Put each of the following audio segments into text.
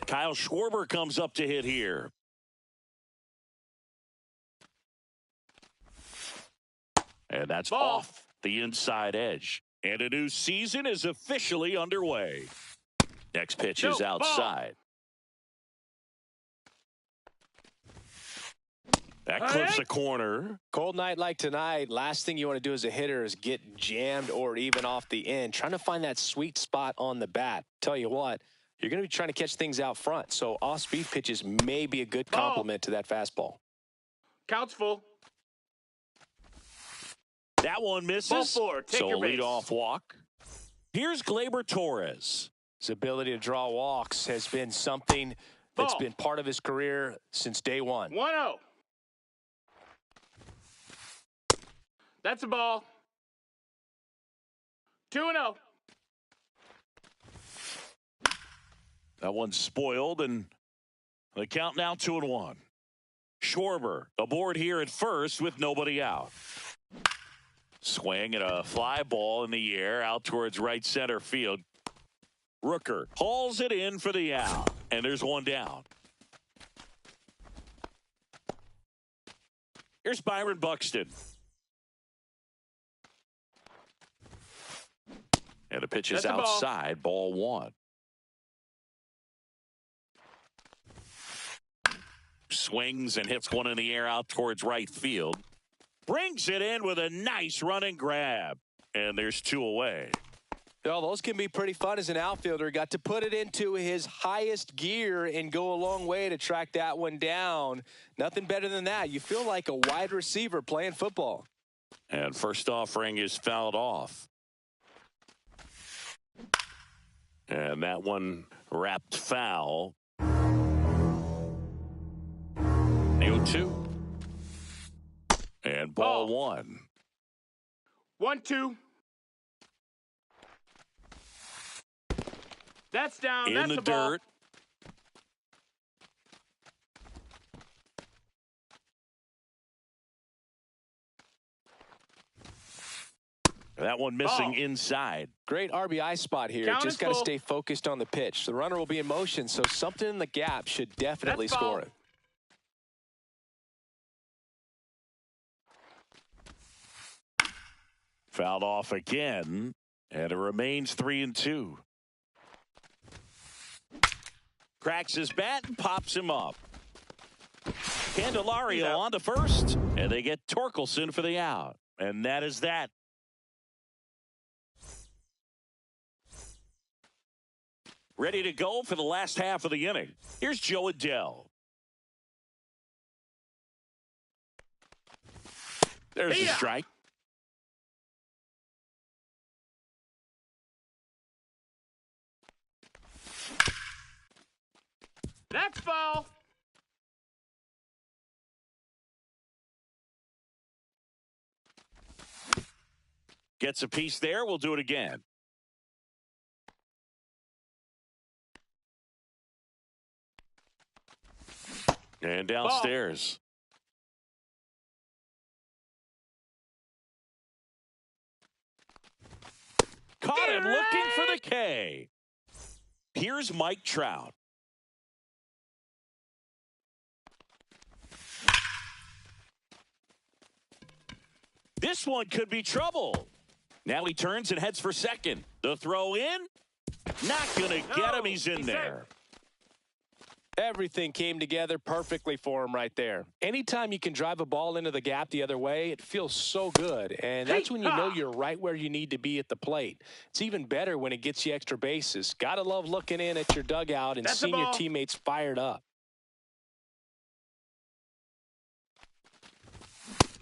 Kyle Schwarber comes up to hit here. And that's off the inside edge. And a new season is officially underway. Next pitch is outside. That clips a corner. Cold night like tonight, last thing you want to do as a hitter is get jammed or even off the end. Trying to find that sweet spot on the bat. Tell you what, you're going to be trying to catch things out front. So off-speed pitches may be a good complement to that fastball. Count's full. That one misses. Ball four. Take so your lead base. off walk. Here's Gleyber Torres. His ability to draw walks has been something that's been part of his career since day one. 1-0. That's a ball. 2-0. That one's spoiled, and the count now 2-1. Schwarber aboard here at first with nobody out. Swing and a fly ball in the air out towards right center field. Rooker hauls it in for the out, and there's one down. Here's Byron Buxton. And the pitch is outside, ball one. Swings and hits one in the air out towards right field. Brings it in with a nice running grab. And there's two away. Well, those can be pretty fun as an outfielder. Got to put it into his highest gear and go a long way to track that one down. Nothing better than that. You feel like a wide receiver playing football. And first offering is fouled off. And that one wrapped foul. 0-2. And ball one. 1-2. That's down. In the dirt. That one missing inside. Great RBI spot here. Just got to stay focused on the pitch. The runner will be in motion, so something in the gap should definitely score it. Fouled off again, and it remains 3-2. Cracks his bat and pops him up. Candelario on to first, and they get Torkelson for the out. And that is that. Ready to go for the last half of the inning. Here's Joe Adell. There's the strike. That's foul. Gets a piece there. We'll do it again. And downstairs. Caught him looking for the K. Here's Mike Trout. This one could be trouble. Now he turns and heads for second. The throw in. Not going to get him. He's in there. Everything came together perfectly for him right there. Anytime you can drive a ball into the gap the other way, it feels so good. And that's when you know you're right where you need to be at the plate. It's even better when it gets you extra bases. Gotta love looking in at your dugout and seeing your teammates fired up.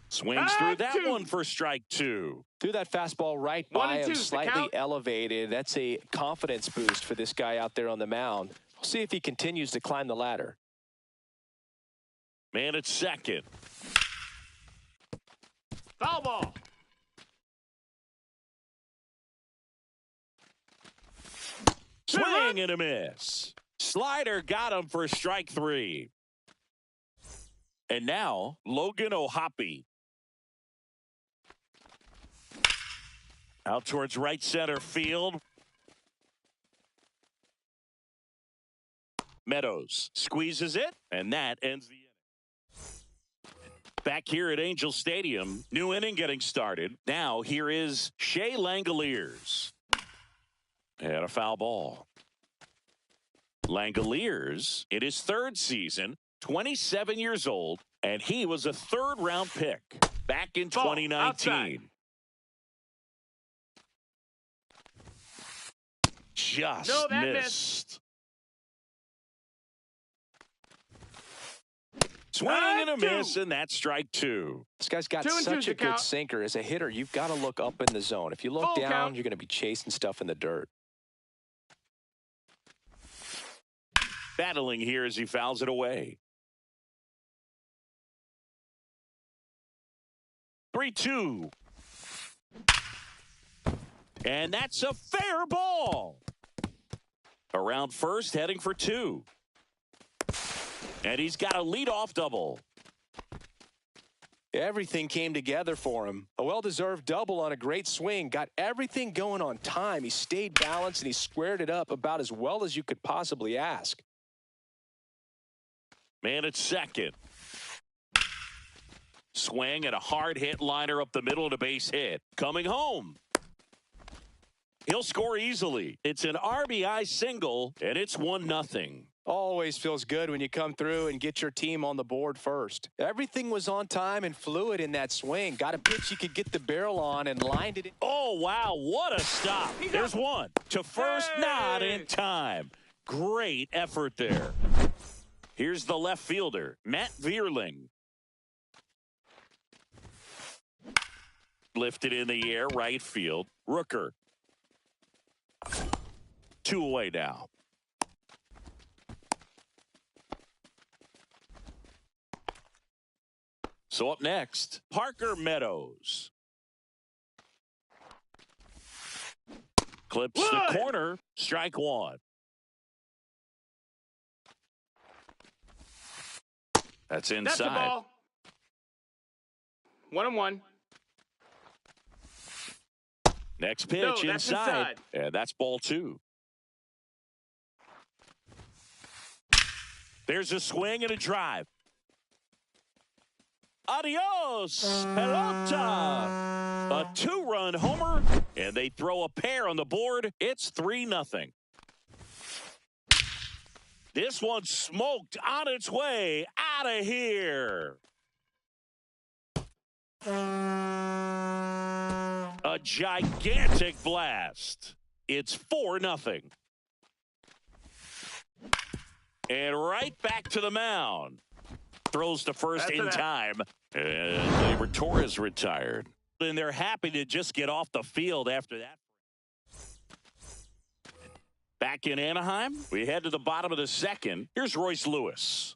Swings through that one for strike two. Threw that fastball right by him, slightly elevated. That's a confidence boost for this guy out there on the mound. We'll see if he continues to climb the ladder. Man at second. Foul ball. Swing and a miss. Slider got him for strike three. And now, Logan O'Hoppe. Out towards right center field. Meadows squeezes it, and that ends the inning. Back here at Angel Stadium, new inning getting started. Now here is Shea Langoliers. And a foul ball. Langoliers, in his third season, 27 years old, and he was a third-round pick back in 2019. Outside. Just missed. Swing and a miss, and that's strike two. This guy's got such a good sinker. As a hitter, you've got to look up in the zone. If you look down, you're going to be chasing stuff in the dirt. Battling here as he fouls it away. 3-2. And that's a fair ball. Around first, heading for two. And he's got a leadoff double. Everything came together for him. A well-deserved double on a great swing. Got everything going on time. He stayed balanced and he squared it up about as well as you could possibly ask. Man at second. Swing and a hard hit liner up the middle and a base hit. Coming home. He'll score easily. It's an RBI single, and it's 1-0. Always feels good when you come through and get your team on the board first. Everything was on time and fluid in that swing. Got a pitch you could get the barrel on and lined it in. Oh, wow, what a stop. There's one. To first, not in time. Great effort there. Here's the left fielder, Matt Vierling. Lifted in the air, right field. Rooker. 2 away now. So up next, Parker Meadows. Clips the corner, strike one. That's inside. That's the ball. 1-1. Next pitch inside. And that's ball two. There's a swing and a drive. Adios, pelota. A two-run homer, and they throw a pair on the board. It's 3-0. This one's smoked on its way out of here. A gigantic blast. It's 4-0. And right back to the mound. Throws to first in time. And Gleyber Torres retired. And they're happy to just get off the field after that. Back in Anaheim, we head to the bottom of the second. Here's Royce Lewis.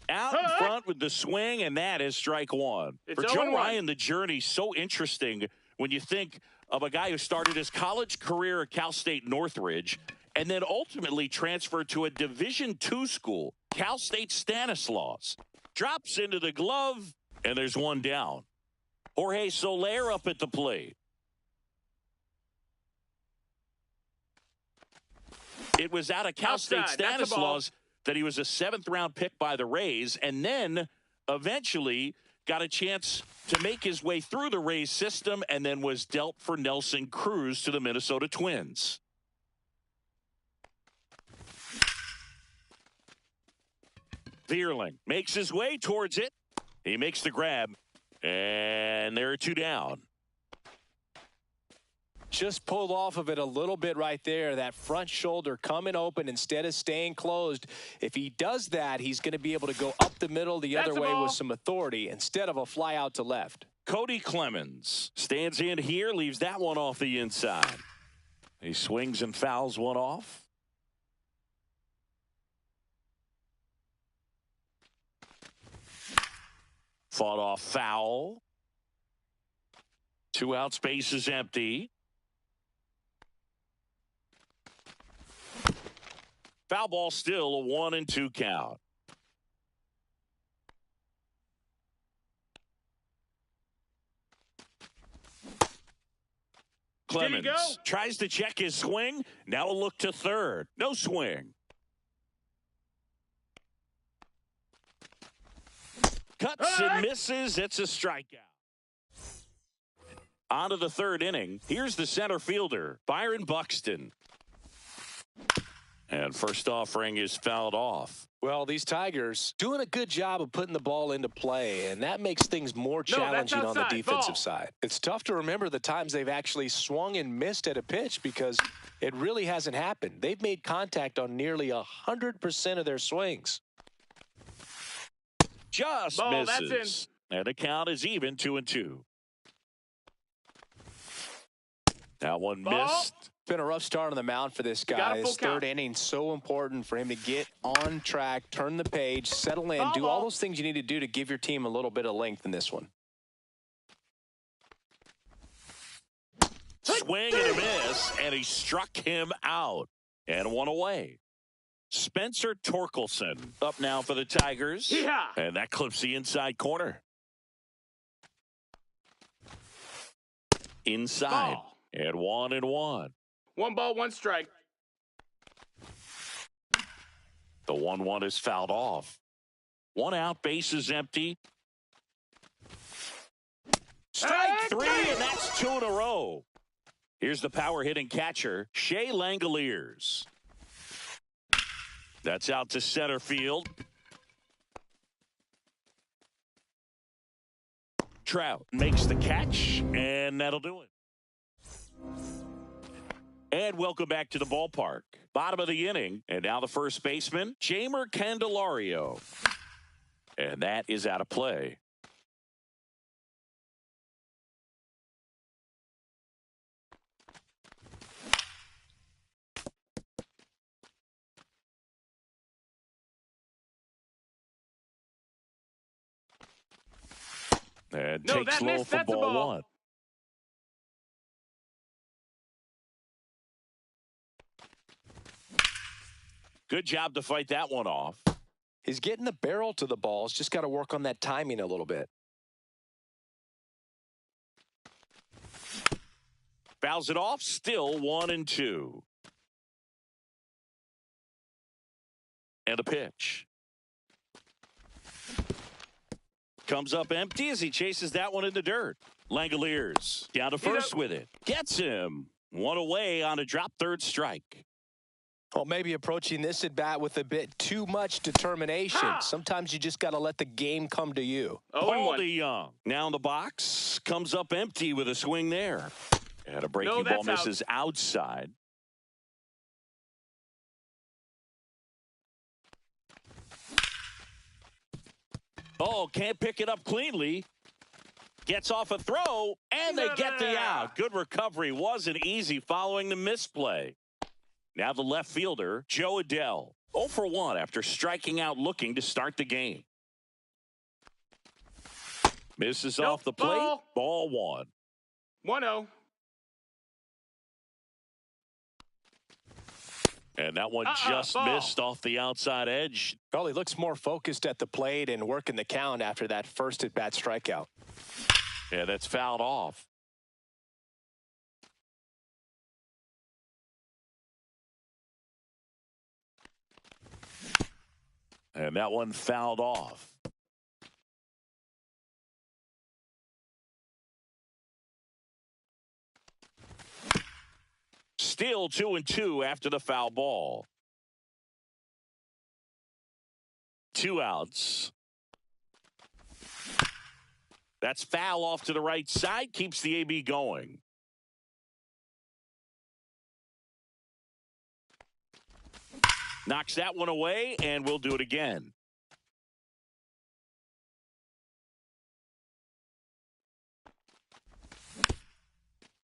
Out in front with the swing, and that is strike one. For Joe Ryan, the journey's so interesting when you think of a guy who started his college career at Cal State Northridge and then ultimately transferred to a Division II school, Cal State Stanislaus. Drops into the glove, and there's one down. Jorge Soler up at the plate. It was out of Cal State Stanislaus that he was a 7th-round pick by the Rays, and then eventually got a chance to make his way through the Rays system and then was dealt for Nelson Cruz to the Minnesota Twins. Vierling makes his way towards it. He makes the grab, and there are two down. Just pulled off of it a little bit right there. That front shoulder coming open instead of staying closed. If he does that, he's going to be able to go up the middle the other way with some authority instead of a fly out to left. Cody Clemens stands in here, leaves that one off the inside. He swings and fouls one off. Fought off foul. 2 out, space is empty. Foul ball, still a 1-2 count. Clemens tries to check his swing. Now a look to third. No swing. Cuts and misses. It's a strikeout. On to the third inning. Here's the center fielder, Byron Buxton. And first offering is fouled off. Well, these Tigers doing a good job of putting the ball into play, and that makes things more challenging on the defensive side. It's tough to remember the times they've actually swung and missed at a pitch because it really hasn't happened. They've made contact on nearly 100% of their swings. Just misses. And the count is even, 2-2. That one missed. Been a rough start on the mound for this guy. This third inning, so important for him to get on track, turn the page, settle in, do all those things you need to do to give your team a little bit of length in this one. Swing and a miss, and he struck him out. And one away. Spencer Torkelson up now for the Tigers. Yeah. And that clips the inside corner. Inside. And 1-1. 1 ball, 1 strike. The 1-1 is fouled off. 1 out, base is empty. Strike 3, and that's 2 in a row. Here's the power hitting catcher, Shea Langoliers. That's out to center field. Trout makes the catch, and that'll do it. And welcome back to the ballpark. Bottom of the inning, and now the first baseman, Jeimer Candelario. And that is out of play. And takes low for ball 1. Good job to fight that one off. He's getting the barrel to the balls. Just got to work on that timing a little bit. Fouls it off. Still 1-2. And a pitch. comes up empty as he chases that one in the dirt. Langoliers down to first with it. Gets him. One away on a drop third strike. Well, maybe approaching this at bat with a bit too much determination. Sometimes you just got to let the game come to you. Paul DeYoung now in the box. Comes up empty with a swing there. And a breaking ball misses outside. Oh, can't pick it up cleanly. Gets off a throw, and they get the out. Good recovery. Wasn't easy following the misplay. Now the left fielder, Joe Adell. 0 for 1 after striking out looking to start the game. Misses off the plate. Ball 1. 1-0. And that one just missed off the outside edge. Well, he looks more focused at the plate and working the count after that first at-bat strikeout. Yeah, that's fouled off. And that one fouled off. Still 2-2 after the foul ball. 2 outs. That's foul off to the right side. Keeps the AB going. Knocks that one away, and we'll do it again.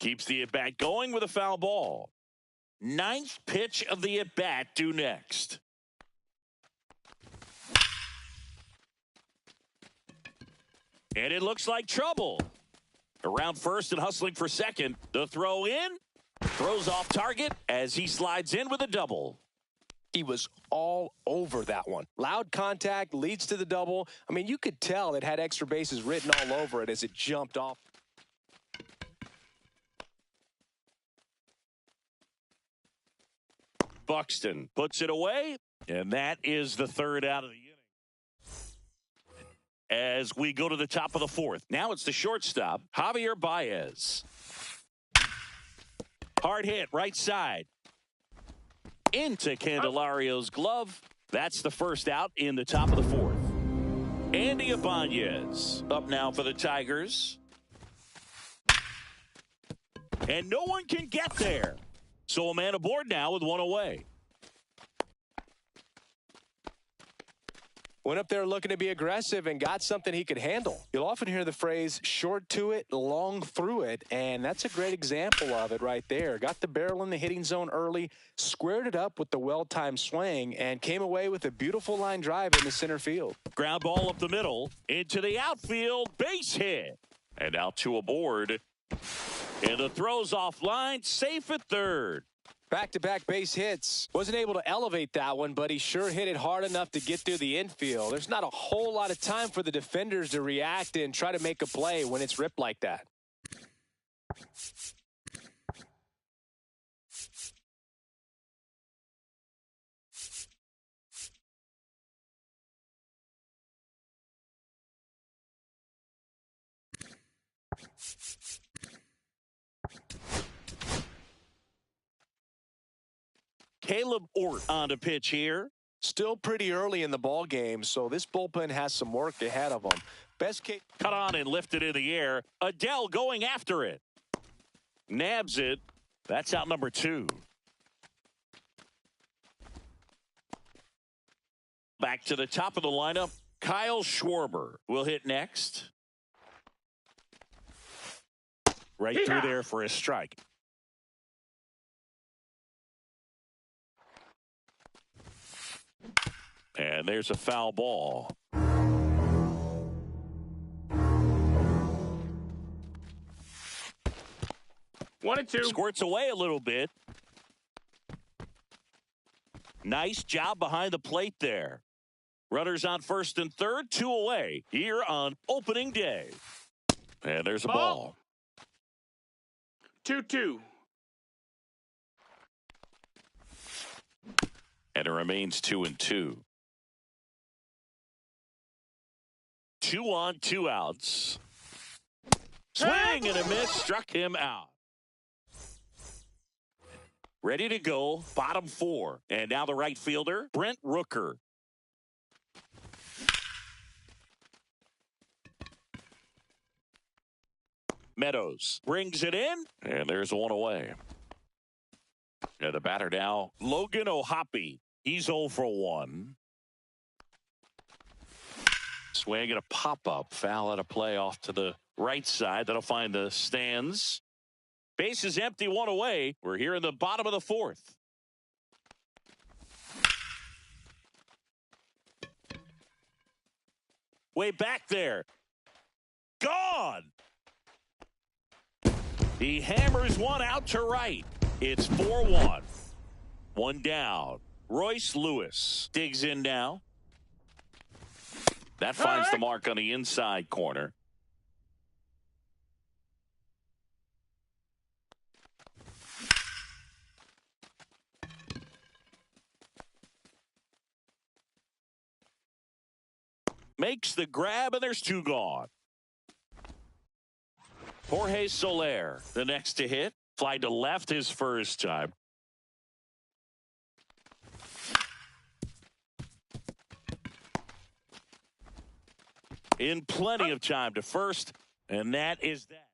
Keeps the at-bat going with a foul ball. 9th pitch of the at-bat due next. And it looks like trouble. Around first and hustling for second. The throw in. Throws off target as he slides in with a double. He was all over that one. Loud contact leads to the double. I mean, you could tell it had extra bases written all over it as it jumped off. Buxton puts it away, and that is the 3rd out of the inning. As we go to the top of the 4th. Now it's the shortstop, Javier Baez. Hard hit, right side. Into Candelario's glove. That's the 1st out in the top of the 4th. Andy Ibanez up now for the Tigers. And no one can get there. So a man aboard now with 1 away. Went up there looking to be aggressive and got something he could handle. You'll often hear the phrase short to it, long through it, and that's a great example of it right there. Got the barrel in the hitting zone early, squared it up with the well-timed swing, and came away with a beautiful line drive in the center field. Ground ball up the middle, into the outfield, base hit. And out to aboard. And the throw's offline, safe at 3rd. Back-to-back base hits. Wasn't able to elevate that one, but he sure hit it hard enough to get through the infield. There's not a whole lot of time for the defenders to react and try to make a play when it's ripped like that. Caleb Ort on to pitch here. Still pretty early in the ball game, so this bullpen has some work ahead of them. Best case. Cut on and lifted in the air. Adell going after it. Nabs it. That's out number 2. Back to the top of the lineup. Kyle Schwarber will hit next. Right through there for a strike. And there's a foul ball. One and 2. Squirts away a little bit. Nice job behind the plate there. Runners on first and third, 2 away here on opening day. And there's a ball. 2-2. And it remains 2-2. 2 on, 2 outs. Swing and a miss, struck him out. Ready to go, bottom 4. And now the right fielder, Brent Rooker. Meadows brings it in, and there's one away. And the batter now, Logan O'Hoppe. He's 0 for 1. Swing and a pop-up. Foul at a play off to the right side. That'll find the stands. Base is empty, 1 away. We're here in the bottom of the 4th. Way back there. Gone. He hammers one out to right. It's 4-1. 1 down. Royce Lewis digs in now. That finds the mark on the inside corner. Makes the grab, and there's 2 gone. Jorge Soler, the next to hit. Fly to left his first time. In plenty of time to first, and that is that.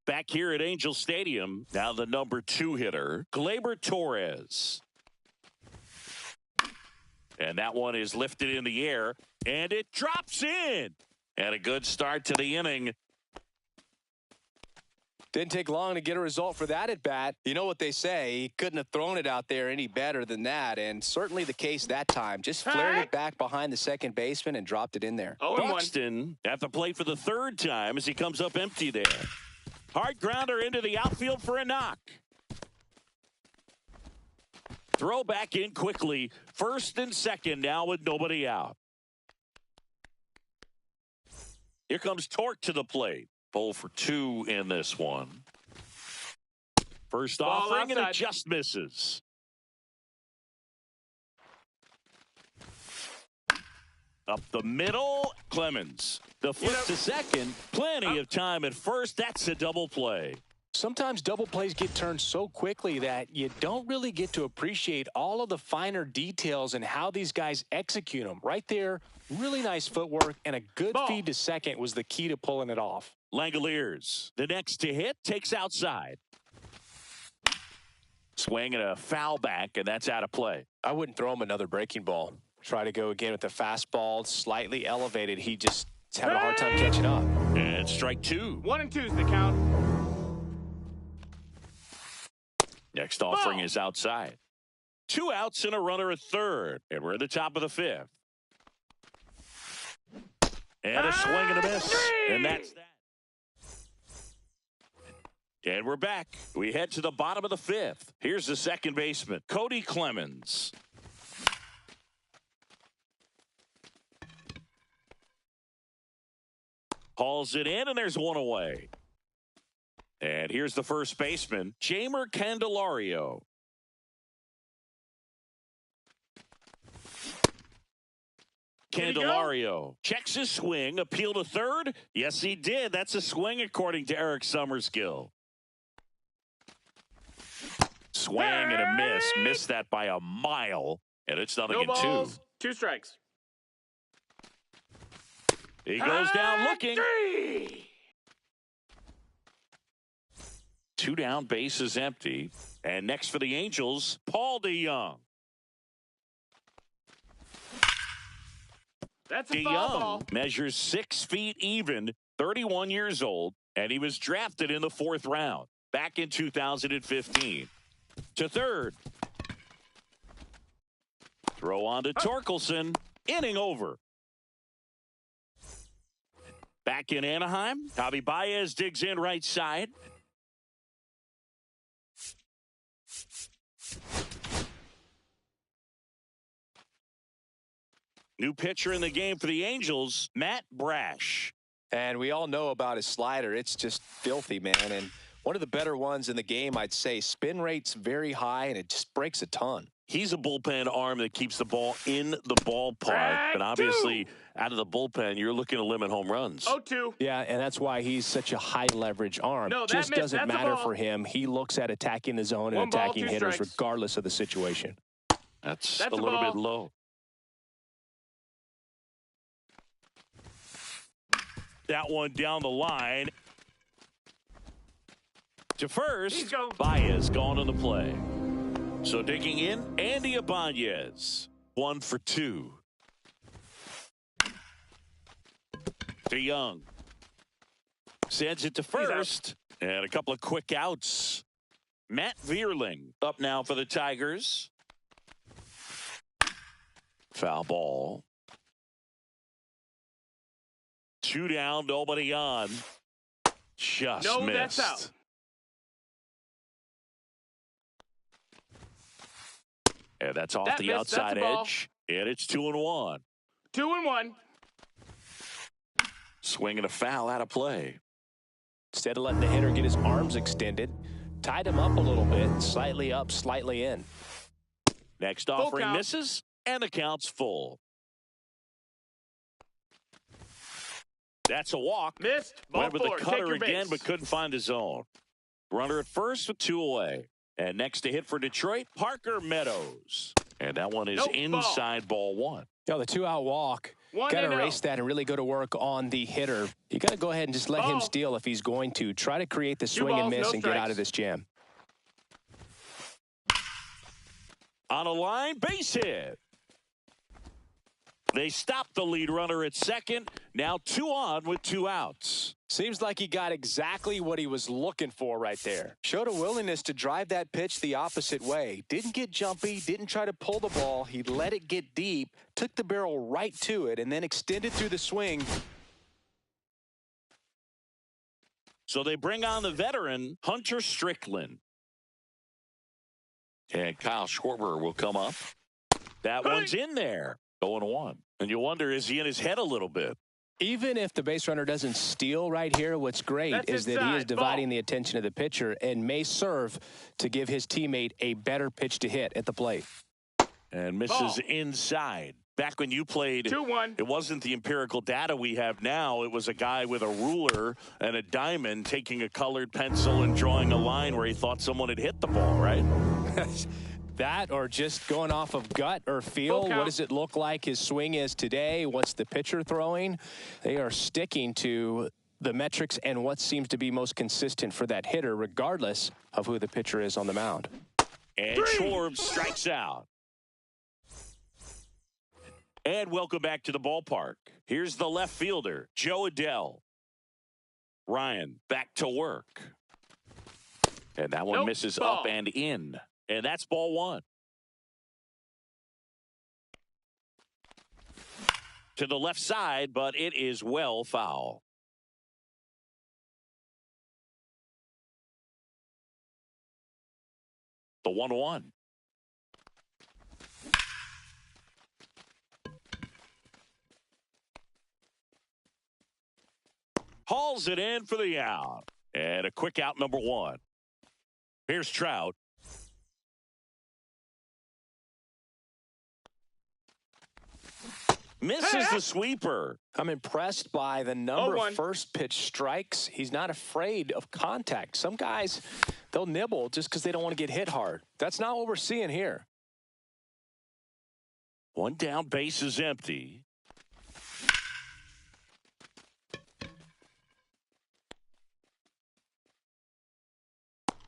Back here at Angel Stadium, now the number 2 hitter, Gleyber Torres. And that one is lifted in the air, and it drops in. And a good start to the inning. Didn't take long to get a result for that at bat. You know what they say, he couldn't have thrown it out there any better than that, and certainly the case that time. Just flared it back behind the second baseman and dropped it in there. Buxton at the plate for the 3rd time as he comes up empty there. Hard grounder into the outfield for a knock. Throw back in quickly. First and second now with nobody out. Here comes Torque to the plate. 0 for 2 in this one. First offering, and it just misses. Up the middle, Clemens. The flip to second. Plenty of time at first. That's a double play. Sometimes double plays get turned so quickly that you don't really get to appreciate all of the finer details and how these guys execute them. Right there, really nice footwork, and a good feed to second was the key to pulling it off. Langoliers, the next to hit, takes outside. Swing and a foul back, and that's out of play. I wouldn't throw him another breaking ball. Try to go again with the fastball, slightly elevated. He just having a hard time catching up. And strike 2. 1 and 2's the count. Next offering is outside. 2 outs and a runner at third. And we're at the top of the 5th. And a swing and a miss. And that's that. And we're back. We head to the bottom of the 5th. Here's the second baseman, Cody Clemens. Hauls it in, and there's 1 away. And here's the first baseman, Jeimer Candelario. Candelario checks his swing, appeal to third. Yes, he did. That's a swing according to Eric Summerskill. Swing and a miss. Missed that by a mile. And it's nothing in 2. 2 strikes. He goes down looking. 2 down, base is empty. And next for the Angels, Paul DeJong. That's a foul ball. Measures 6 feet even, 31 years old, and he was drafted in the 4th round back in 2015. To third. Throw on to Torkelson. Inning over. Back in Anaheim, Javi Baez digs in right side. New pitcher in the game for the Angels, Matt Brash. And we all know about his slider. It's just filthy, man. And one of the better ones in the game, I'd say. Spin rate's very high, and it just breaks a ton. He's a bullpen arm that keeps the ball in the ballpark. Strike And obviously, out of the bullpen, you're looking to limit home runs. 0-2. Yeah, and that's why he's such a high-leverage arm. No, that Just missed. doesn't That's a matter ball. for him. He looks at attacking the zone and One ball, attacking 2 hitters strikes. regardless of the situation. That's a a little ball. bit low. That one down the line. To first, He's going. Baez gone on the play. So digging in, Andy Ibanez. 1 for 2. DeYoung sends it to first. And a couple of quick outs. Matt Vierling up now for the Tigers. Foul ball. 2 down, nobody on. Just No, missed. that's out. And that's off That the missed. That's outside a ball. edge. And it's 2-1. 2-1. Swinging a foul out of play. Instead of letting the hitter get his arms extended, tied him up a little bit, slightly up, slightly in. Next Full offering count. misses, and the count's full. That's a walk. Missed. Ball Went with 4. the Take cutter your again, base. but couldn't find his zone. Runner at first with 2 away. And next to hit for Detroit, Parker Meadows. And that one is Nope, inside ball 1. The 2-out walk. Got to 1-0. erase that and really go to work on the hitter. You got to go ahead and just let him Ball. steal if he's going to. Try to create the 2 swing and balls, miss no and get out strikes. of this jam. On a line, base hit. They stopped the lead runner at second. Now 2 on with 2 outs. Seems like he got exactly what he was looking for right there. Showed a willingness to drive that pitch the opposite way. Didn't get jumpy, didn't try to pull the ball. He let it get deep, took the barrel right to it, and then extended through the swing. So they bring on the veteran, Hunter Strickland. And Kyle Schwarber will come up. That one's in there. 0-1. And you wonder, is he in his head a little bit? Even if the base runner doesn't steal right here, what's great That's is that he is inside. dividing Ball. the attention of the pitcher and may serve to give his teammate a better pitch to hit at the plate. And misses Ball. inside. Back when you played, 2-1. it wasn't the empirical data we have now. It was a guy with a ruler and a diamond taking a colored pencil and drawing a line where he thought someone had hit the ball, right? That or just going off of gut or feel. Full count. What does it look like his swing is today? What's the pitcher throwing? They are sticking to the metrics and what seems to be most consistent for that hitter, regardless of who the pitcher is on the mound. And Schwarber strikes out. And welcome back to the ballpark. Here's the left fielder, Joe Adell. Ryan back to work. And that one Nope, misses ball. up and in. And that's ball 1. To the left side, but it is well foul. The 1-1. Hauls it in for the out. And a quick out, number 1. Here's Trout. Misses the sweeper. I'm impressed by the number 0-1. of first pitch strikes. He's not afraid of contact. Some guys, they'll nibble just because they don't want to get hit hard. That's not what we're seeing here. 1 down, base is empty.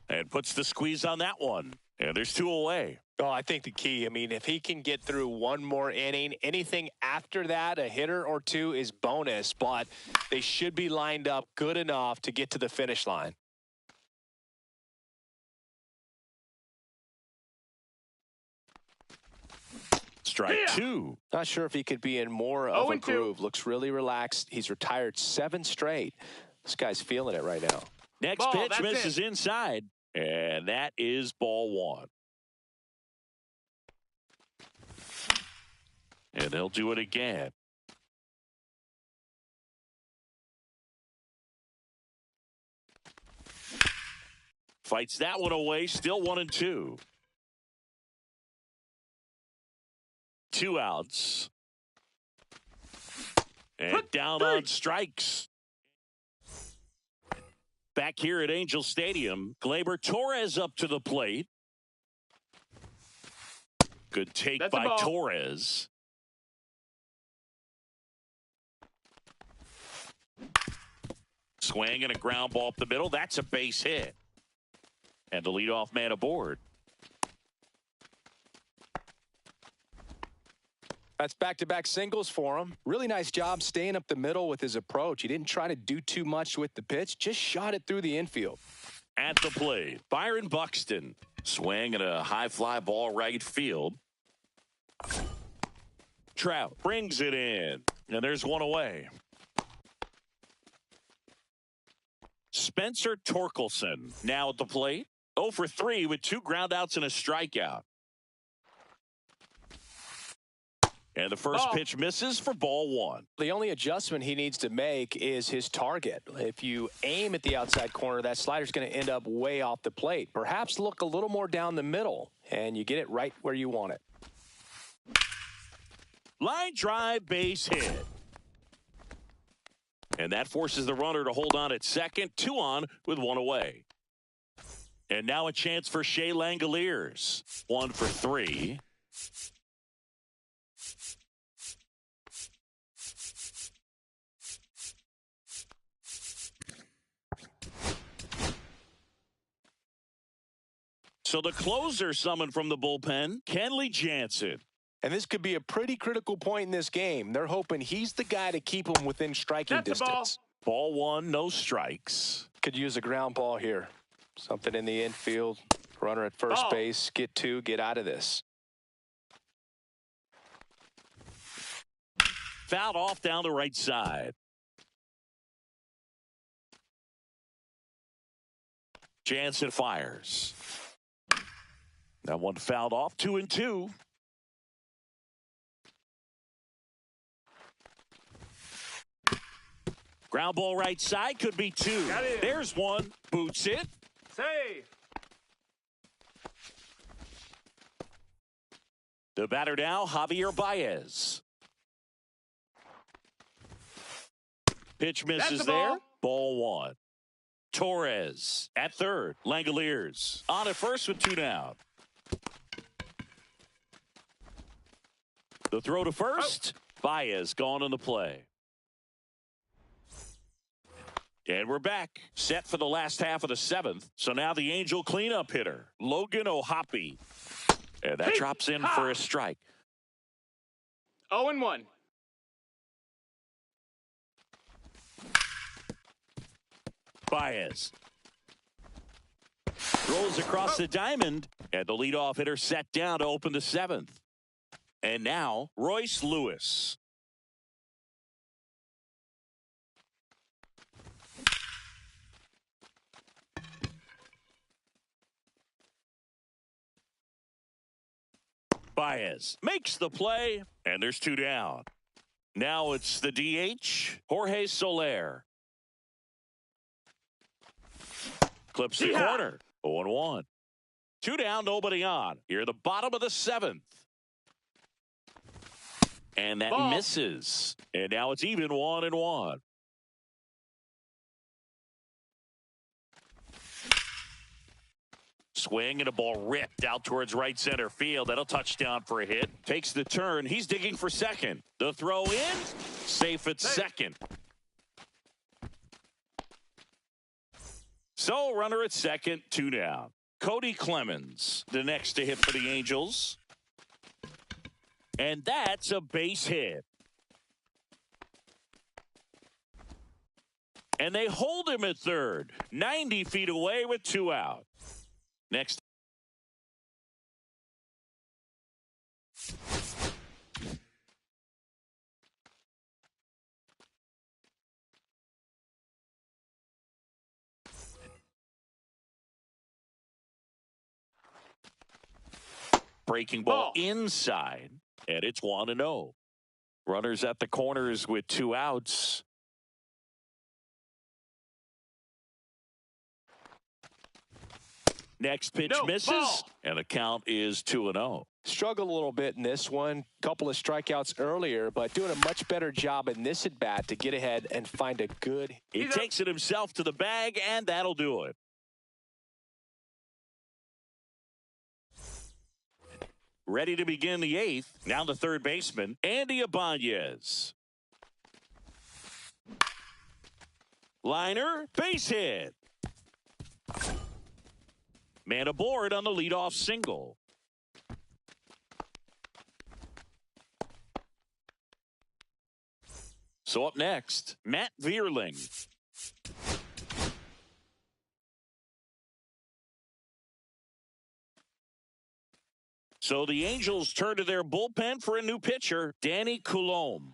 And puts the squeeze on that one. And there's 2 away. Oh, I think the key, if he can get through one more inning, anything after that, a hitter or 2 is bonus, but they should be lined up good enough to get to the finish line. Strike 2. Not sure if he could be in more of a 0-2. groove. Looks really relaxed. He's retired 7 straight. This guy's feeling it right now. Next Ball, pitch that's misses inside. And that is ball 1. And they'll do it again. Fights that one away. Still 1-2. 2 outs. And Put down 3. on strikes. Back here at Angel Stadium, Gleyber Torres up to the plate. Good take That's a by ball. Torres. Swing and a ground ball up the middle. That's a base hit. And the leadoff man aboard. That's back-to-back singles for him. Really nice job staying up the middle with his approach. He didn't try to do too much with the pitch, just shot it through the infield. At the plate, Byron Buxton. Swing and a high fly ball right field. Trout brings it in. And there's one away. Spencer Torkelson now at the plate. 0 for 3 with 2 groundouts and a strikeout. And the first pitch misses for ball 1. The only adjustment he needs to make is his target. If you aim at the outside corner, that slider's going to end up way off the plate. Perhaps look a little more down the middle, and you get it right where you want it. Line drive, base hit. And that forces the runner to hold on at second. 2 on with 1 away. And now a chance for Shea Langoliers. 1 for 3. So the closer summoned from the bullpen, Kenley Jansen. And this could be a pretty critical point in this game. They're hoping he's the guy to keep them within striking That's a ball. distance. Ball 1, no strikes. Could use a ground ball here. Something in the infield. Runner at first Ball. base. Get 2. Get out of this. Fouled off down the right side. Jansen fires. That one fouled off. 2-2. Ground ball right side could be 2. Got it. There's one. Boots it. Save. The batter now, Javier Baez. Pitch misses That's a there. ball. Ball 1. Torres at third. Langoliers on at first with 2 down. The throw to first. Baez gone on the play. And we're back. Set for the last half of the 7th. So now the Angel cleanup hitter, Logan O'Hoppe. And that Hey, drops in ha. for a strike. 0-1. Baez rolls across the diamond, and the leadoff hitter set down to open the 7th. And now Royce Lewis. Baez makes the play, and there's 2 down. Now it's the DH, Jorge Soler. Clips the Yeehaw. corner. 0-1. 2 down, nobody on. Here, the bottom of the 7th. And that Ball. misses. And now it's even 1-1. Swing and a ball ripped out towards right center field. That'll touchdown for a hit. Takes the turn. He's digging for second. The throw in. Safe at second. So runner at second, 2 down. Cody Clemens, the next to hit for the Angels. And that's a base hit. And they hold him at third, 90 feet away with 2 out. Next. Breaking ball inside, and it's 1-0. Runners at the corners with 2 outs. Next pitch No, misses, ball. and the count is 2-0. Struggled a little bit in this one. Couple of strikeouts earlier, but doing a much better job in this at-bat to get ahead and find a good. He takes it himself to the bag, and that'll do it. Ready to begin the eighth. Now the third baseman, Andy Ibanez. Liner, base hit. Man aboard on the leadoff single. So up next, Matt Vierling. So the Angels turn to their bullpen for a new pitcher, Danny Coulombe.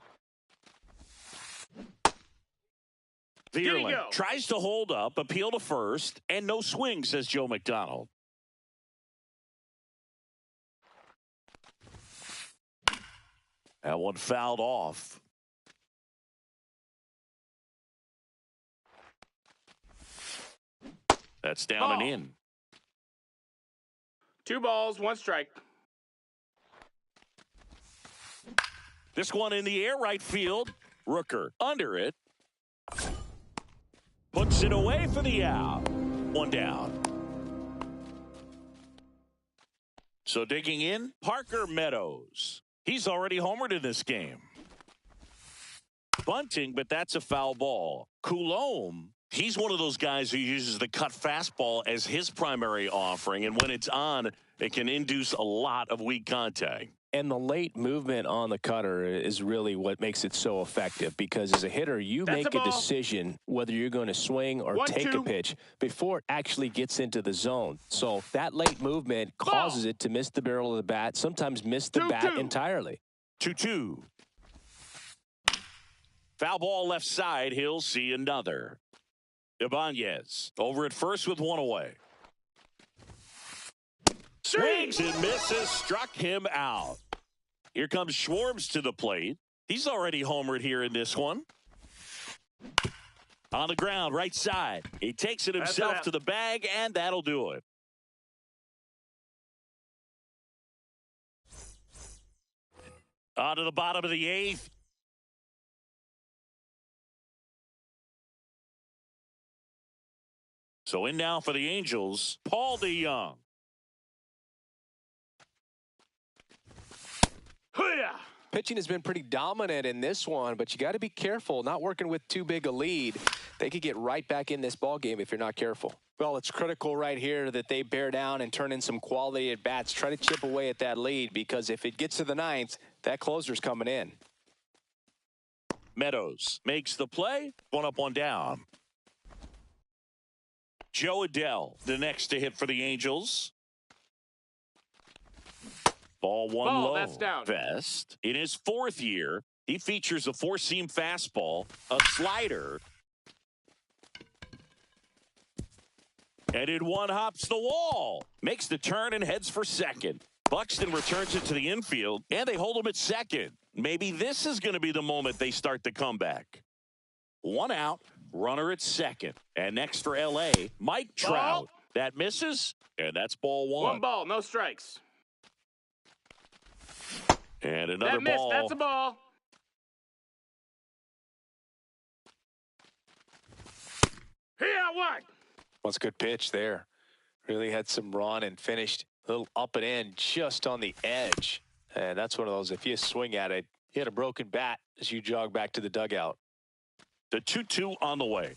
Vierling tries to hold up, appeal to first, and no swing, says Joe McDonald. That one fouled off. That's down and in. 2 balls, 1 strike. This one in the air, right field. Rooker under it. Puts it away for the out. 1 down. So digging in, Parker Meadows. He's already homered in this game. Bunting, but that's a foul ball. Coulombe, he's one of those guys who uses the cut fastball as his primary offering, and when it's on, it can induce a lot of weak contact. And the late movement on the cutter is really what makes it so effective, because as a hitter, you make a decision whether you're going to swing or take a pitch before it actually gets into the zone. So that late movement causes it to miss the barrel of the bat, sometimes miss the bat entirely. 2-2. Foul ball left side. He'll see another. Ibanez over at first with 1 away. Swings and misses, struck him out. Here comes Schwartz to the plate. He's already homered here in this one. On the ground, right side. He takes it himself to the bag, and that'll do it. On to the bottom of the 8th. So in now for the Angels, Paul DeJong. Pitching has been pretty dominant in this one, but you got to be careful. Not working with too big a lead. They could get right back in this ball game if you're not careful. Well, it's critical right here that they bear down and turn in some quality at bats. Try to chip away at that lead, because if it gets to the 9th, that closer's coming in. Meadows makes the play. 1 up, 1 down. Joe Adell, the next to hit for the Angels. Ball 1 low. That's down. Vest. In his 4th year, he features a 4-seam fastball, a slider, and in 1 hops the wall. Makes the turn and heads for second. Buxton returns it to the infield, and they hold him at second. Maybe this is going to be the moment they start the comeback. 1 out, runner at second. And next for L.A., Mike Trout. That misses, and that's ball 1. 1 ball, no strikes. And another ball. That's a ball. Here, what? That's a good pitch there. Really had some run and finished a little up and in just on the edge. And that's one of those, if you swing at it, you had a broken bat as you jog back to the dugout. The 2-2 on the way.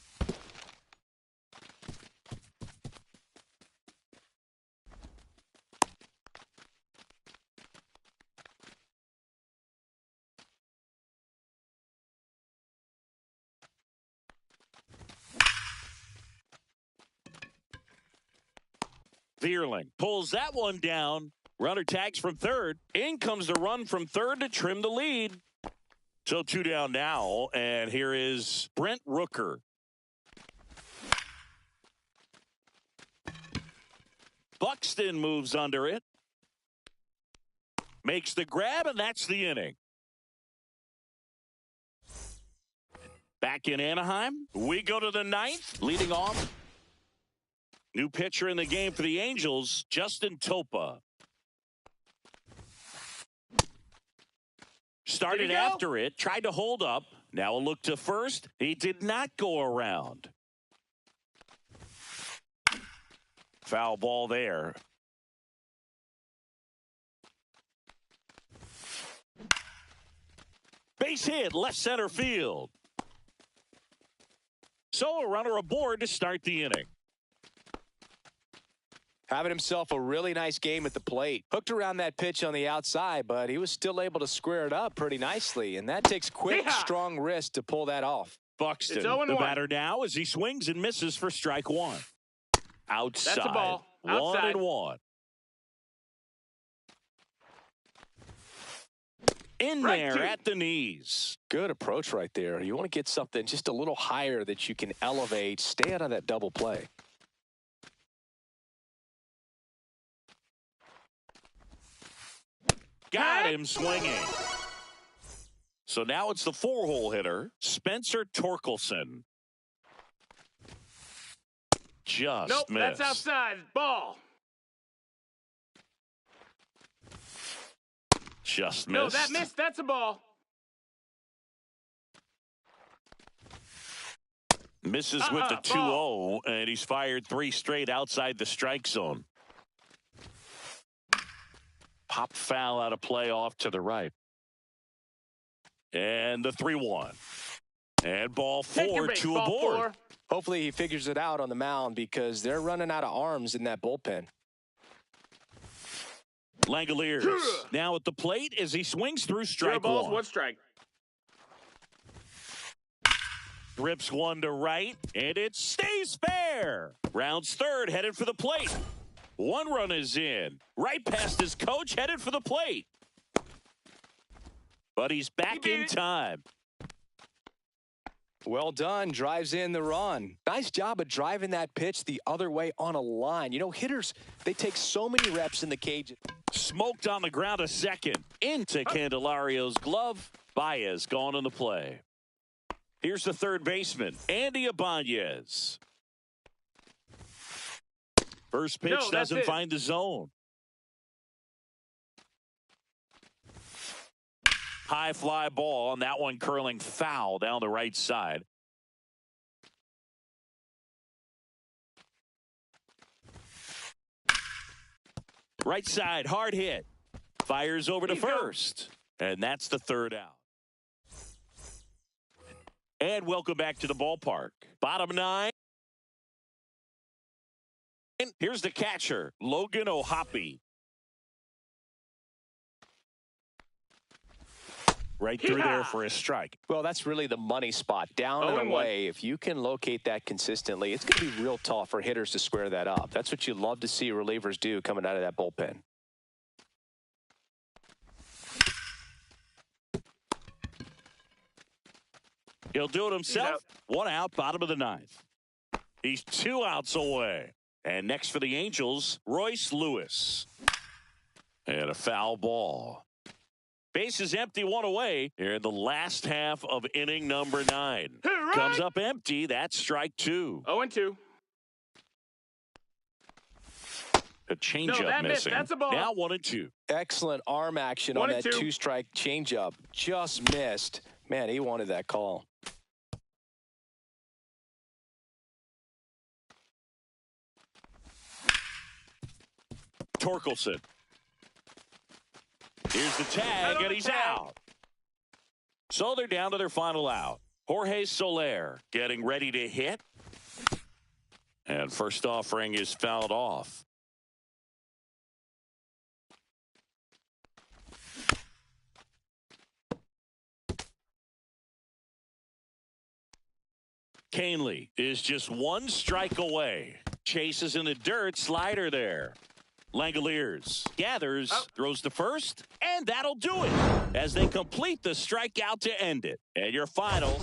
Vierling pulls that one down. Runner tags from third. In comes the run from third to trim the lead. So 2 down now, and here is Brent Rooker. Buxton moves under it. Makes the grab, and that's the inning. Back in Anaheim, we go to the 9th. Leading off, new pitcher in the game for the Angels, Justin Topa. Started after it, tried to hold up. Now a look to first. He did not go around. Foul ball there. Base hit, left center field. So a runner aboard to start the inning. Having himself a really nice game at the plate. Hooked around that pitch on the outside, but he was still able to square it up pretty nicely. And that takes quick, strong wrist to pull that off. Buxton, the batter now as he swings and misses for strike one. Outside. That's a ball. Outside. 1-1. In Right there at the knees. Good approach right there. You want to get something just a little higher that you can elevate. Stay out of that double play. Got him swinging. So now it's the 4-hole hitter, Spencer Torkelson. Just nope, missed. That's outside. Ball. Just missed. No, that missed. That's a ball. Misses with the 2-0, and he's fired 3 straight outside the strike zone. Pop foul out of play off to the right. And the 3-1. And ball 4 to a board. Hopefully he figures it out on the mound because they're running out of arms in that bullpen. Langoliers now at the plate as he swings through strike 0 balls, 1. 1 strike. Rips one to right, and it stays fair. Rounds third, headed for the plate. 1 run is in. Right past his coach, headed for the plate. But he's back in time. Well done. Drives in the run. Nice job of driving that pitch the other way on a line. You know, hitters, they take so many reps in the cage. Smoked on the ground a second. Into Candelario's glove. Baez gone in the play. Here's the third baseman, Andy Ibanez. First pitch doesn't find the zone. High fly ball, and that one curling foul down the right side. Right side, hard hit. Fires over to first. And that's the 3rd out. And welcome back to the ballpark. Bottom 9. Here's the catcher, Logan O'Hoppe. Right through there for a strike. Well, that's really the money spot. Down and away. If you can locate that consistently, it's going to be real tough for hitters to square that up. That's what you love to see relievers do coming out of that bullpen. He'll do it himself. 1 out, bottom of the 9th. He's 2 outs away. And next for the Angels, Royce Lewis. And a foul ball. Base is empty, 1 away here in the last half of inning number 9. Comes up empty. That's strike 2. 0-2. A changeup missing. That's a ball. Now 1-2. Excellent arm action on that 2-strike changeup. Just missed. Man, he wanted that call. Torkelson. Here's the tag, and he's out. So they're down to their final out. Jorge Soler getting ready to hit. And first offering is fouled off. Canely is just 1 strike away. Chases in the dirt, slider there. Langoliers gathers, throws to first, and that'll do it as they complete the strikeout to end it. And your final